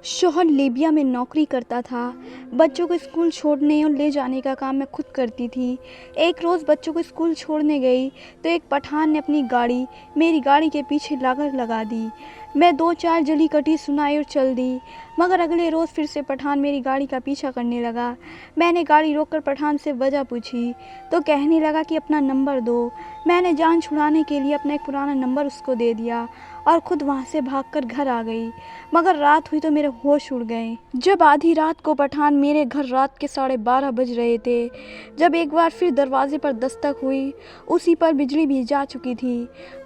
शौहर लीबिया में नौकरी करता था। बच्चों को स्कूल छोड़ने और ले जाने का काम मैं खुद करती थी। एक रोज़ बच्चों को स्कूल छोड़ने गई तो एक पठान ने अपनी गाड़ी मेरी गाड़ी के पीछे लाकर लगा दी। मैं 2-4 जली कटी सुनाई और चल दी। मगर अगले रोज़ फिर से पठान मेरी गाड़ी का पीछा करने लगा। मैंने गाड़ी रोककर पठान से वजह पूछी तो कहने लगा कि अपना नंबर दो। मैंने जान छुड़ाने के लिए अपना एक पुराना नंबर उसको दे दिया और ख़ुद वहाँ से भागकर घर आ गई। मगर रात हुई तो मेरे होश उड़ गए। जब आधी रात को पठान मेरे घर रात के 12:30 बज रहे थे, जब एक बार फिर दरवाजे पर दस्तक हुई, उसी पर बिजली भी जा चुकी थी।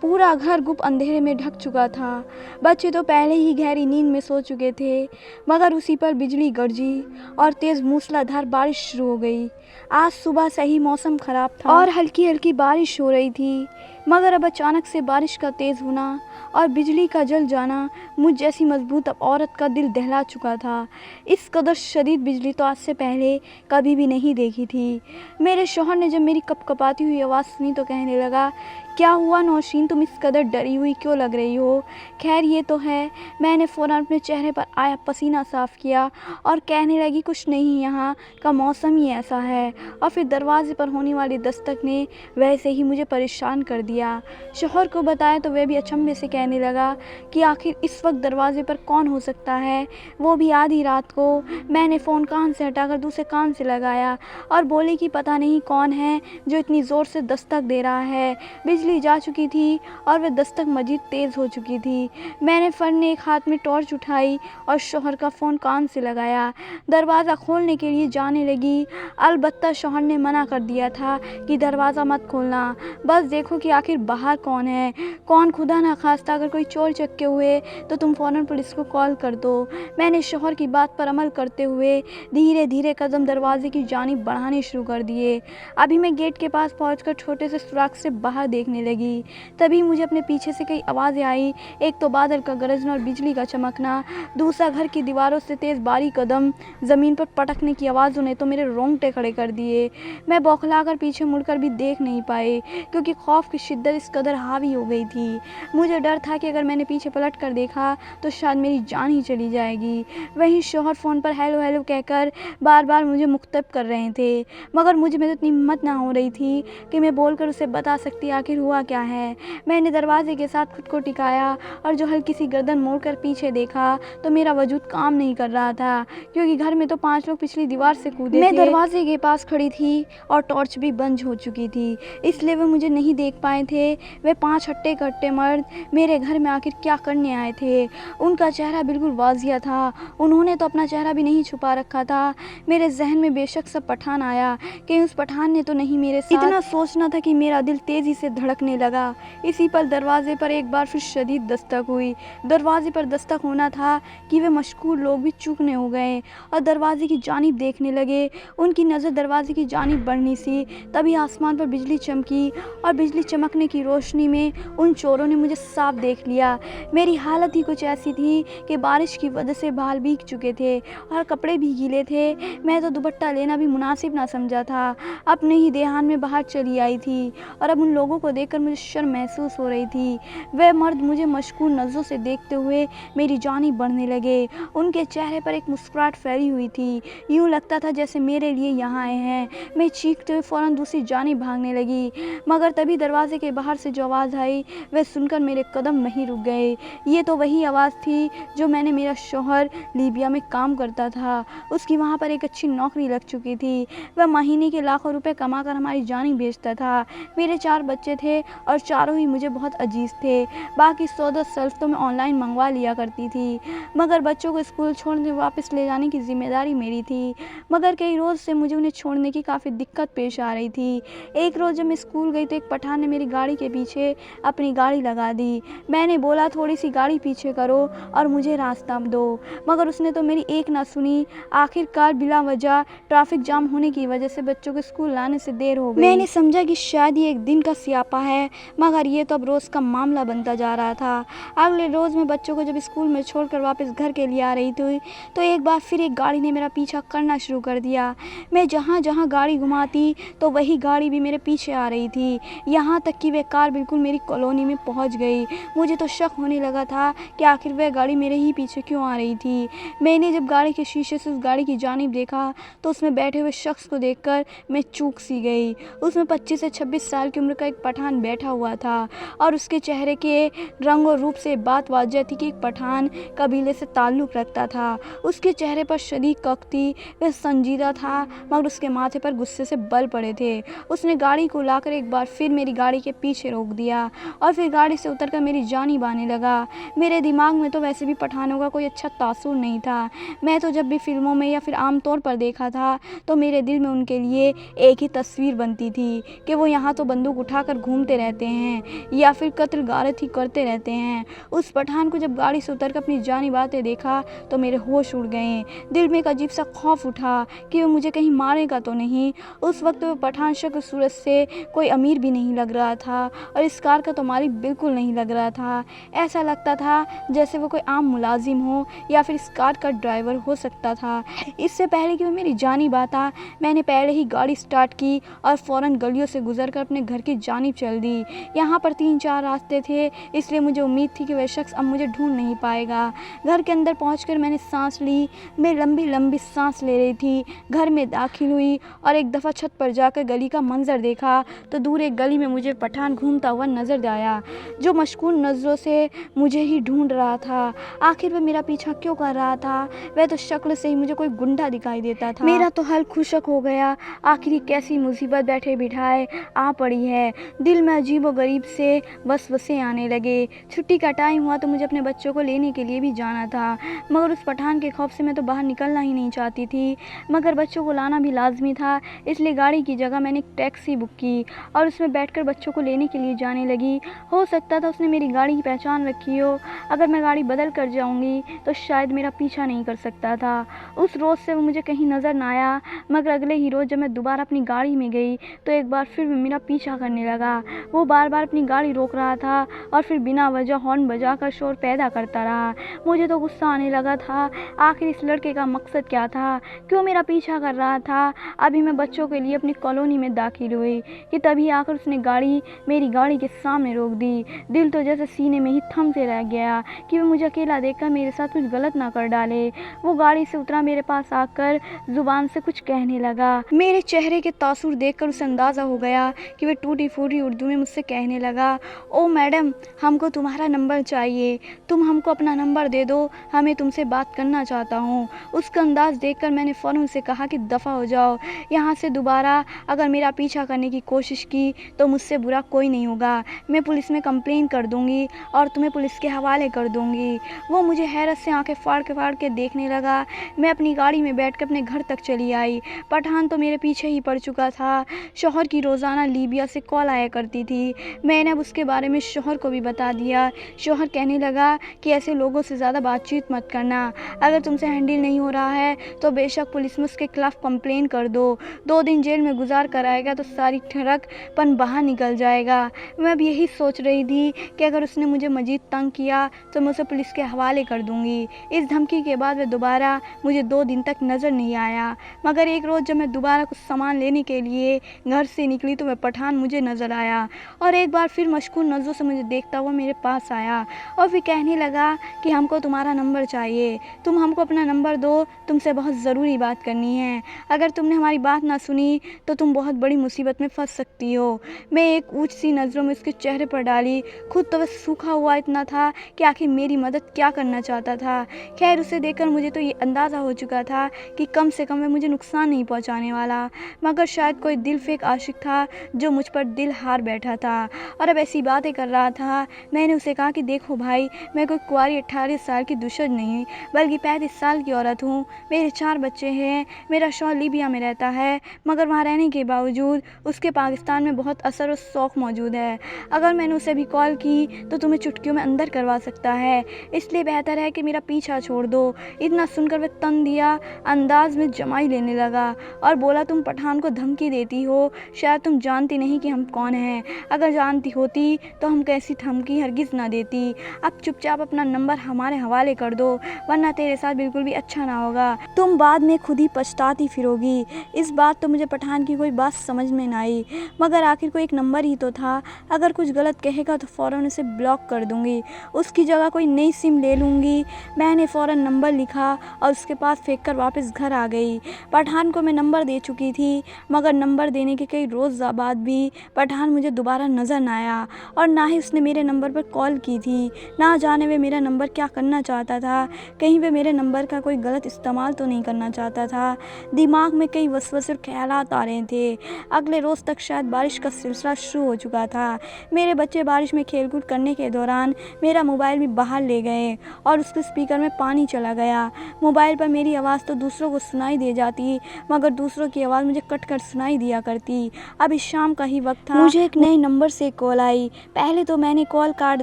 पूरा घर गुप्त अंधेरे में ढक चुका था। बच्चे तो पहले ही गहरी नींद में सो चुके थे, मगर उसी पर बिजली गरजी और तेज़ मूसलाधार बारिश शुरू हो गई। आज सुबह से ही मौसम ख़राब था और हल्की हल्की बारिश हो रही थी, मगर अब अचानक से बारिश का तेज़ होना और बिजली का जल जाना मुझ जैसी मजबूत औरत का दिल दहला चुका था। इस कदर शदीद बिजली तो आज से पहले कभी भी नहीं देखी थी। मेरे शौहर ने जब मेरी कपकपाती हुई आवाज़ सुनी तो कहने लगा, क्या हुआ नौशीन, तुम इस कदर डरी हुई क्यों लग रही हो? खैर ये तो है। मैंने फ़ौरन अपने चेहरे पर आया पसीना साफ़ किया और कहने लगी, कुछ नहीं, यहाँ का मौसम ही ऐसा है। और फिर दरवाज़े पर होने वाली दस्तक ने वैसे ही मुझे परेशान कर दिया। शौहर को बताया तो वह भी अचंभे से कहने लगा कि आखिर इस वक्त दरवाज़े पर कौन हो सकता है, वो भी आधी रात को। मैंने फ़ोन कान से हटाकर दूसरे कान से लगाया और बोली कि पता नहीं कौन है जो इतनी ज़ोर से दस्तक दे रहा है। बिजली जा चुकी थी और वह दस्तक मज़ीद तेज़ हो चुकी थी। मैंने फ़ौरन एक हाथ में टॉर्च उठाई और शौहर का फ़ोन कान से लगाया। दरवाज़ा खोलने के लिए जाने लगी, अलबत्ता शौहर ने मना कर दिया था कि दरवाज़ा मत खोलना, बस देखो कि आखिर बाहर कौन है। कौन, खुदा ना खास्ता अगर कोई चोर चक्के हुए तो तुम फ़ौरन पुलिस को कॉल कर दो। मैंने शौहर की बात पर अमल करते हुए धीरे धीरे कदम दरवाजे की जानिब बढ़ाने शुरू कर दिए। अभी मैं गेट के पास पहुंचकर छोटे से सुराख से बाहर देखने लगी, तभी मुझे अपने पीछे से कई आवाज़ें आई। एक तो बादल का गरजना और बिजली का चमकना, दूसरा घर की दीवारों से तेज़ बारीक कदम, ज़मीन पर पटकने की आवाज़ों ने तो मेरे रोंगटे खड़े कर दिए। मैं बौखलाकर पीछे मुड़कर भी देख नहीं पाई, क्योंकि खौफ की शिद्दत इस कदर हावी हो गई थी। मुझे डर था कि अगर मैंने पीछे पलट कर देखा तो शायद मेरी जान ही चली जाएगी। वहीं शौहर फ़ोन पर हेलो हेलो कहकर बार बार मुझे मुख्तब कर रहे थे, मगर मुझ में तो इतनी हिम्मत ना हो रही थी कि मैं बोलकर उसे बता सकती आखिर हुआ क्या है। मैंने दरवाजे के साथ खुद को टिकाया और जो हल्की सी गर्दन मोड़कर पीछे देखा तो मेरा वजूद काम नहीं कर रहा था, क्योंकि घर में तो 5 लोग पिछली दीवार से कूदे थे। मैं दरवाजे के पास खड़ी थी और टॉर्च भी बंद हो चुकी थी, इसलिए वे मुझे नहीं देख पाए थे। वे 5 हट्टे कट्टे मर्द मेरे घर में आखिर क्या करने आए थे? उनका चेहरा बिल्कुल वाजिया था, उन्होंने तो अपना चेहरा भी नहीं छुपा रखा था। मेरे जहन में बेशक सब पठान आया, कहीं उस पठान ने तो नहीं मेरे साथ। इतना सोचना था कि मेरा दिल तेज़ी से धड़कने लगा। इसी पर दरवाजे पर एक बार फिर शदीद दस्तक हुई। दरवाजे पर दस्तक होना था कि वे मशकूर लोग भी चूकने हो गए और दरवाजे की जानिब देखने लगे। उनकी नज़र दरवाजे की जानिब बढ़नी सी, तभी आसमान पर बिजली चमकी और बिजली चमकने की रोशनी में उन चोरों ने मुझे साफ देख लिया। मेरी हालत ही कुछ ऐसी थी कि बारिश की वजह से बाल भीग चुके थे और कपड़े भी गीले थे। मैं तो दुपट्टा लेना भी मुनासिब ना समझा था। अपने ही देहान में बाहर चली आई थी और अब उन लोगों को देखकर मुझे शर्म महसूस हो रही थी। वे मर्द मुझे मशकूर नज़रों से देखते हुए मेरी जानिब बढ़ने लगे। उनके चेहरे पर एक मुस्कुराहट फैली हुई थी, यूँ लगता था जैसे मेरे लिए यहाँ आए हैं। मैं चीखते हुए फ़ौरन दूसरी जानिब भागने लगी, मगर तभी दरवाजे के बाहर से जो आवाज़ आई वह सुनकर मेरे कदम वहीं रुक गए। ये तो वही आवाज़ थी जो मैंने मेरा शौहर लीबिया में काम करता था, उसकी वहाँ पर एक अच्छी नौकरी लग चुकी थी। वह महीने के लाखों रुपए कमाकर हमारी जानी बेचता था। मेरे 4 बच्चे थे और चारों ही मुझे बहुत अजीज़ थे। बाकी सौदा सल्फ तो मैं ऑनलाइन मंगवा लिया करती थी, मगर बच्चों को स्कूल छोड़ने वापस ले जाने की जिम्मेदारी मेरी थी। मगर कई रोज़ से मुझे उन्हें छोड़ने की काफ़ी दिक्कत पेश आ रही थी। एक रोज़ जब मैं स्कूल गई तो एक पठान ने मेरी गाड़ी के पीछे अपनी गाड़ी लगा दी। मैंने बोला, थोड़ी सी गाड़ी पीछे करो और मुझे रास्ता दो, मगर उसने तो मेरी एक ना सुनी। आखिरकार बिला वजह ट्रैफिक जाम होने की वजह से बच्चों को स्कूल लाने से देर हो गई। मैंने समझा कि शायद ये एक दिन का स्यापा है, मगर ये तो अब रोज़ का मामला बनता जा रहा था। अगले रोज़ मैं बच्चों को जब स्कूल में छोड़कर वापस घर के लिए आ रही थी तो एक बार फिर एक गाड़ी ने मेरा पीछा करना शुरू कर दिया। मैं जहाँ जहाँ गाड़ी घुमाती तो वही गाड़ी भी मेरे पीछे आ रही थी। यहाँ तक कि वह कार बिल्कुल मेरी कॉलोनी में पहुंच गई। मुझे तो शक होने लगा था कि आखिर वह गाड़ी मेरे ही पीछे क्यों आ रही थी। मैंने जब गाड़ी के शीशे से उस गाड़ी की जानिब देखा तो उसमें बैठे हुए शख्स को देखकर मैं चूक सी गई। उसमें 25 से 26 साल की उम्र का एक पठान बैठा हुआ था और उसके चेहरे के रंग और रूप से बात वाज़ह थी कि एक पठान कबीले से ताल्लुक़ रखता था। उसके चेहरे पर शदीद कक थी, वह संजीदा था मगर उसके माथे पर गुस्से से बल पड़े थे। उसने गाड़ी को लाकर एक बार फिर मेरी गाड़ी के पीछे रोक दिया और फिर गाड़ी से उतरकर मेरी जानिब आने लगा। मेरे दिमाग में तो वैसे भी पठानों का कोई अच्छा तासुर नहीं था। मैं तो जब भी फिल्मों में या फिर आम तौर पर देखा था तो मेरे दिल में उनके लिए एक ही तस्वीर बनती थी कि वो यहाँ तो बंदूक उठाकर घूमते रहते हैं या फिर कत्ल गारत ही करते रहते हैं। उस पठान को जब गाड़ी से उतरकर अपनी जानिब आते देखा तो मेरे होश उड़ गए। दिल में एक अजीब सा खौफ उठा कि वो मुझे कहीं मारेगा तो नहीं। उस वक्त वो पठान शक्ल सूरत से कोई अमीर भी नहीं लग रहा था और इस कार का तो मालिक बिल्कुल नहीं लग रहा था। ऐसा लगता था जैसे वो कोई आम मुलाजिम हो या फिर इस कार का ड्राइवर हो सकता था। इससे पहले कि वो मेरी जानिब आता मैंने पहले ही गाड़ी स्टार्ट की और फ़ौरन गलियों से गुजरकर अपने घर की जानिब चल दी। यहाँ पर 3-4 रास्ते थे, इसलिए मुझे उम्मीद थी कि वह शख्स अब मुझे ढूंढ नहीं पाएगा। घर के अंदर पहुंचकर मैंने सांस ली। मैं लंबी लंबी सांस ले रही थी। घर में दाखिल हुई और एक दफ़ा छत पर जाकर गली का मंजर देखा तो दूर एक गली में मुझे पठान घूमता हुआ नजर आया जो मशकूल नज़रों से मुझे ही ढूंढ रहा था। आखिर वह मेरा पीछा क्यों कर रहा था? वह तो शक्ल से ही मुझे कोई गुंडा दिखाई देता था। मेरा तो हाल खुशक हो गया। आखिर कैसी मुसीबत बैठे बिठाए आ पड़ी है। दिल में अजीब व गरीब से वसवसे आने लगे। छुट्टी का टाइम हुआ तो मुझे अपने बच्चों को लेने के लिए भी जाना था मगर उस पठान के खौफ से मैं तो बाहर निकलना ही नहीं चाहती थी, मगर बच्चों को लाना भी लाजमी था। इसलिए गाड़ी की जगह मैंने एक टैक्सी बुक की और उसमें बैठकर बच्चों को लेने के लिए जाने लगी। हो सकता था उसने मेरी गाड़ी की पहचान रखी हो। अगर मैं गाड़ी बदल कर जाऊंगी तो शायद मेरा पीछा नहीं कर सकता था। उस रोज़ से वो मुझे कहीं नज़र ना आया मगर अगले ही रोज़ जब मैं दोबारा अपनी गाड़ी में गई तो एक बार फिर मेरा पीछा करने लगा। वो बार बार अपनी गाड़ी रोक रहा था और फिर बिना वजह हॉर्न बजाकर शोर पैदा करता रहा। मुझे तो गुस्सा आने लगा था। आखिर इस लड़के का मकसद क्या था? क्यों मेरा पीछा कर रहा था? अभी मैं बच्चों के लिए अपनी कॉलोनी में दाखिल हुई कि तभी आकर उसने गाड़ी मेरी गाड़ी के सामने रोक दी। दिल तो जैसे सीने में ही थम से रह गया कि वो मुझे अकेला देखकर मेरे साथ कुछ गलत ना कर डाले। वो गाड़ी से उतरा, मेरे पास आकर जुबान से कुछ कहने लगा। मेरे चेहरे के तासुर देखकर उसे अंदाज़ा हो गया कि वह टूटी फूटी उर्दू में मुझसे कहने लगा, ओ मैडम, हमको तुम्हारा नंबर चाहिए, तुम हमको अपना नंबर दे दो, हमें तुमसे बात करना चाहता हूँ। उसका अंदाज़ देखकर मैंने फ़ौरन उसे कहा कि दफ़ा हो जाओ, यहाँ से दोबारा अगर मेरा पीछा करने की कोशिश की तो मुझसे बुरा कोई नहीं होगा। मैं पुलिस में कंप्लेन कर दूँगी और तुम्हें पुलिस के हवाले कर दूँगी। वो मुझे हैरत से आंखें फाड़ के देखने लगा। मैं अपनी गाड़ी में बैठकर अपने घर तक चली आई। पठान तो मेरे पीछे ही पड़ चुका था। शौहर की रोज़ाना लीबिया से कॉल आया करती थी। मैंने अब उसके बारे में शौहर को भी बता दिया। शौहर कहने लगा कि ऐसे लोगों से ज़्यादा बातचीत मत करना, अगर तुमसे हैंडल नहीं हो रहा है तो बेशक पुलिस में उसके खिलाफ़ कंप्लेन कर दो। 2 दिन जेल में गुजार कर आएगा तो सारी ठरकपन बाहर निकल जाएगा। मैं अब यही सोच रही थी कि अगर उसने मुझे मजीद तंग किया तो मैं उसे पुलिस के हवाले कर दूँगी। इस धमकी के बाद वह दोबारा मुझे 2 दिन तक नज़र नहीं आया, मगर एक रोज़ जब मैं दोबारा कुछ सामान लेने के लिए घर से निकली तो वह पठान मुझे नज़र आया और एक बार फिर मशकूल नज़रों से मुझे देखता हुआ मेरे पास आया और फिर कहने लगा कि हमको तुम्हारा नंबर चाहिए, तुम हमको अपना नंबर दो, तुमसे बहुत ज़रूरी बात करनी है। अगर तुमने हमारी बात ना सुनी तो तुम बहुत बड़ी मुसीबत में फंस सकती हो। मैं एक ऊँच सी नज़रों में उसके चेहरे पर डाली। खुद तो वह सूखा हुआ इतना था कि आखिर मेरी मदद क्या करना चाहता था। खैर, उसे देखकर मुझे तो ये अंदाज़ा हो चुका था कि कम से कम वह मुझे नुकसान नहीं पहुंचाने वाला, मगर शायद कोई दिल फेंक आशिक था जो मुझ पर दिल हार बैठा था और अब ऐसी बातें कर रहा था। मैंने उसे कहा कि देखो भाई, मैं कोई कुंवारी 18 साल की दुश्मन नहीं बल्कि 35 साल की औरत हूँ। मेरे 4 बच्चे हैं। मेरा शौहर लीबिया में रहता है मगर वहाँ रहने के बावजूद उसके पाकिस्तान में बहुत असर और शौक़ मौजूद है। अगर मैंने उसे भी कॉल की तो तुम्हें चुटकियों में अंदर करवा सकता है, इसलिए बेहतर है कि मेरा पीछा छोड़ दो। इतना सुनकर वह तन दिया अंदाज में जमाई लेने लगा और बोला, तुम पठान को धमकी देती हो, शायद तुम जानती नहीं कि हम कौन हैं। अगर जानती होती तो हम कैसी धमकी हरगिज़ ना देती। अब चुपचाप अपना नंबर हमारे हवाले कर दो वरना तेरे साथ बिल्कुल भी अच्छा ना होगा, तुम बाद में खुद ही पछताती फिरोगी। इस बात तो मुझे पठान की कोई बात समझ में ना आई, मगर आखिर को एक नंबर नंबर ही तो था, अगर कुछ गलत कहेगा तो फ़ौरन उसे ब्लॉक कर दूँगी, उसकी जगह कोई नई सिम ले लूँगी। मैंने फ़ौरन नंबर लिखा और उसके पास फेंक कर वापस घर आ गई। पठान को मैं नंबर दे चुकी थी, मगर नंबर देने के कई रोज़ बाद भी पठान मुझे दोबारा नज़र न आया और ना ही उसने मेरे नंबर पर कॉल की थी। ना जाने वे मेरा नंबर क्या करना चाहता था, कहीं वे मेरे नंबर का कोई गलत इस्तेमाल तो नहीं करना चाहता था। दिमाग में कई वसवसे और ख़यालात आ रहे थे। अगले रोज़ तक शायद बारिश का सिलसिला शुरू हो चुका था। मेरे बच्चे बारिश में खेल-कूद करने के दौरान मेरा मोबाइल भी बाहर ले गए और उसके स्पीकर में पानी चला गया। मोबाइल पर मेरी आवाज़ तो दूसरों को सुनाई दे जाती, मगर दूसरों की आवाज़ मुझे कट कर सुनाई दिया करती। अभी शाम का ही वक्त था, मुझे एक नए नंबर से कॉल आई। पहले तो मैंने कॉल काट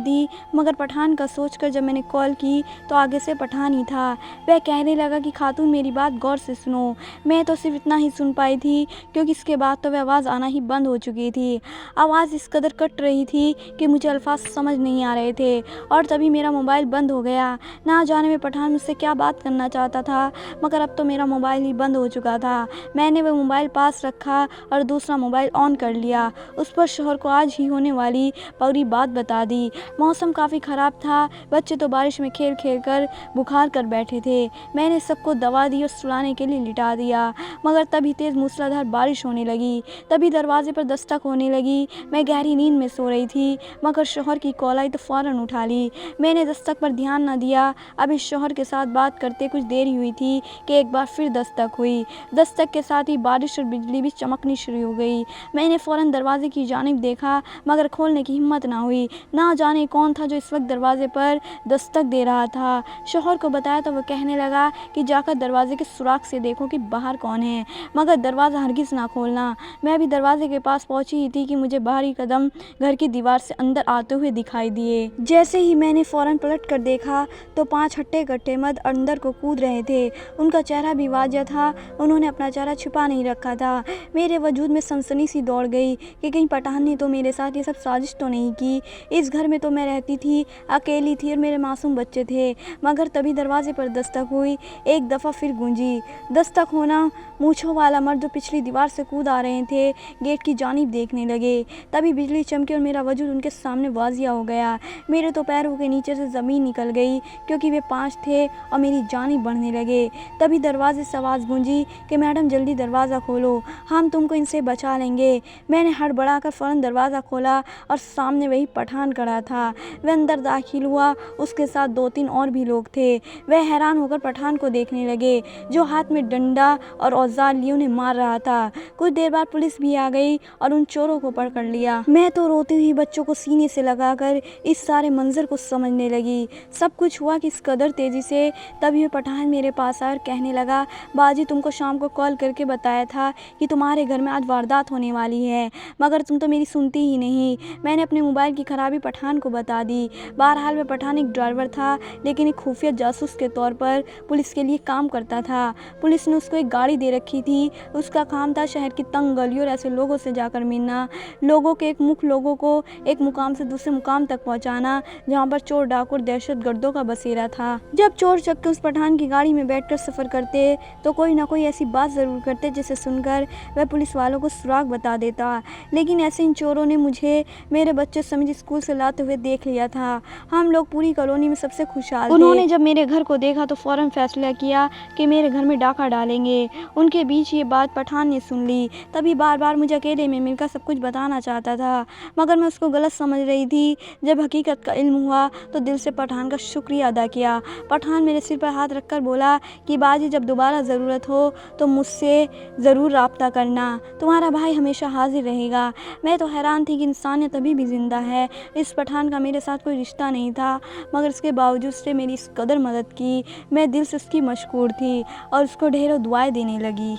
दी, मगर पठान का सोचकर जब मैंने कॉल की तो आगे से पठान ही था। वह कहने लगा कि खातून मेरी बात गौर से सुनो। मैं तो सिर्फ इतना ही सुन पाई थी, क्योंकि इसके बाद तो वह आवाज़ आना ही बंद हो चुकी थी। आवाज़ इस कदर कट रही थी कि मुझे अल्फाज समझ नहीं आ रहे थे और तभी मेरा मोबाइल बंद हो गया। ना जाने में पठान मुझसे क्या बात करना चाहता था, मगर अब तो मेरा मोबाइल ही बंद हो चुका था। मैंने वह मोबाइल पास रखा और दूसरा मोबाइल ऑन कर लिया। उस पर शौहर को आज ही होने वाली पूरी बात बता दी। मौसम काफ़ी ख़राब था, बच्चे तो बारिश में खेल खेल कर बुखार कर बैठे थे। मैंने सबको दवा दी और सुलाने के लिए लिटा दिया, मगर तभी तेज़ मूसलाधार बारिश होने लगी। तभी दरवाजे पर दस्तक होने लगी। मैं गहरी नींद में सो रही थी, मगर शौहर की कॉल आई तो फ़ौरन उठा ली। मैंने दस्तक पर ध्यान न दिया। अभी शौहर के साथ बात करते कुछ देर ही हुई थी कि एक बार फिर दस्तक हुई। दस्तक के साथ ही बारिश और बिजली भी चमकनी शुरू हो गई। मैंने फ़ौरन दरवाजे की जानिब देखा, मगर खोलने की हिम्मत ना हुई। ना जाने कौन था जो इस वक्त दरवाजे पर दस्तक दे रहा था। शौहर को बताया तो वो कहने लगा कि जाकर दरवाजे के सुराख से देखो कि बाहर कौन है, मगर दरवाज़ा हरगिज़ ना खोलना। मैं अभी दरवाजे के पास पहुंची ही थी कि मुझे बाहरी कदम घर की दीवार से अंदर आते हुए दिखाई दिए। जैसे ही मैंने फ़ौरन पलट कर देखा तो 5 हट्टे-कट्टे मर्द अंदर को कूद रहे थे। उनका चेहरा भी वाजिया था, उन्होंने अपना चेहरा छुपा नहीं रखा था। मेरे वजूद में सनसनी सी दौड़ गई कि कहीं पठान ने तो मेरे साथ ये सब साजिश तो नहीं की। इस घर में तो मैं रहती थी, अकेली थी और मेरे मासूम बच्चे थे। मगर तभी दरवाजे पर दस्तक हुई, एक दफ़ा फिर गूंजी। दस्तक होना, मूँछों वाला मर्द जो पिछली दीवार से कूद आ रहे थे, गेट की जानिब देखने लगे। तभी बिजली चमकी और मेरा वजूद उनके सामने वाजिया हो गया। मेरे तो पैरों के नीचे से ज़मीन निकल गई, क्योंकि वे 5 थे और मेरी जानिब बढ़ने लगे। तभी दरवाजे से आवाज़ गूंजी कि मैडम जल्दी दरवाज़ा खोलो, हम तुमको इनसे बचा लेंगे। मैंने हड़बड़ाकर फ़ौरन दरवाज़ा खोला और सामने वही पठान खड़ा था। वह अंदर दाखिल हुआ, उसके साथ 2-3 और भी लोग थे। वह हैरान होकर पठान को देखने लगे, जो हाथ में डंडा और औजार लिए उन्हें मार रहा था। कुछ देर बाद पुलिस भी आ गई और उन चोरों को पकड़ लिया। मैं तो रोती हुई बच्चों को सीने से लगाकर इस सारे मंजर को समझने लगी। सब कुछ हुआ कि इस कदर तेज़ी से। तभी वह पठान मेरे पास आया और कहने लगा, बाजी तुमको शाम को कॉल करके बताया था कि तुम्हारे घर में आज वारदात होने वाली है, मगर तुम तो मेरी सुनती ही नहीं। मैंने अपने मोबाइल की खराबी पठान को बता दी। बहरहाल वह पठान एक ड्राइवर था, लेकिन एक खुफिया जासूस के तौर पर पुलिस के लिए काम करता था। पुलिस ने उसको एक गाड़ी दे रखी थी। उसका काम था शहर की तंग गलियों और ऐसे लोगों से जाकर मिलना, लोगों को एक मुकाम से दूसरे मुकाम तक पहुंचाना, जहां पर चोर डाकू और दहशतगर्दों का बसेरा था। जब चोर चक्के उस पठान की गाड़ी में बैठकर सफ़र करते तो कोई ना कोई ऐसी बात ज़रूर करते जिसे सुनकर वह पुलिस वालों को सुराग बता देता। लेकिन ऐसे इन चोरों ने मुझे मेरे बच्चे समेत स्कूल से लाते हुए देख लिया था। हम लोग पूरी कॉलोनी में सबसे खुशहाल थे। उन्होंने जब मेरे घर को देखा तो फ़ौरन फैसला किया कि मेरे घर में डाका डालेंगे। उनके बीच ये बात पठान ने सुन ली। तभी बार बार मुझे अकेले में मिलकर सब कुछ बताना चाहता था, मगर मैं उसको गलत समझ रही थी। जब हकीकत का इल्म हुआ तो दिल से पठान का शुक्रिया अदा किया। पठान मेरे सिर पर हाथ रखकर बोला कि बाजी जब दोबारा ज़रूरत हो तो मुझसे ज़रूर राब्ता करना, तुम्हारा भाई हमेशा हाजिर रहेगा। मैं तो हैरान थी कि इंसानियत अभी भी ज़िंदा है। इस पठान का मेरे साथ कोई रिश्ता नहीं था, मगर इसके बावजूद उसने मेरी इस कदर मदद की। मैं दिल से उसकी मशकूर थी और उसको ढेरों दुआएं देने लगी।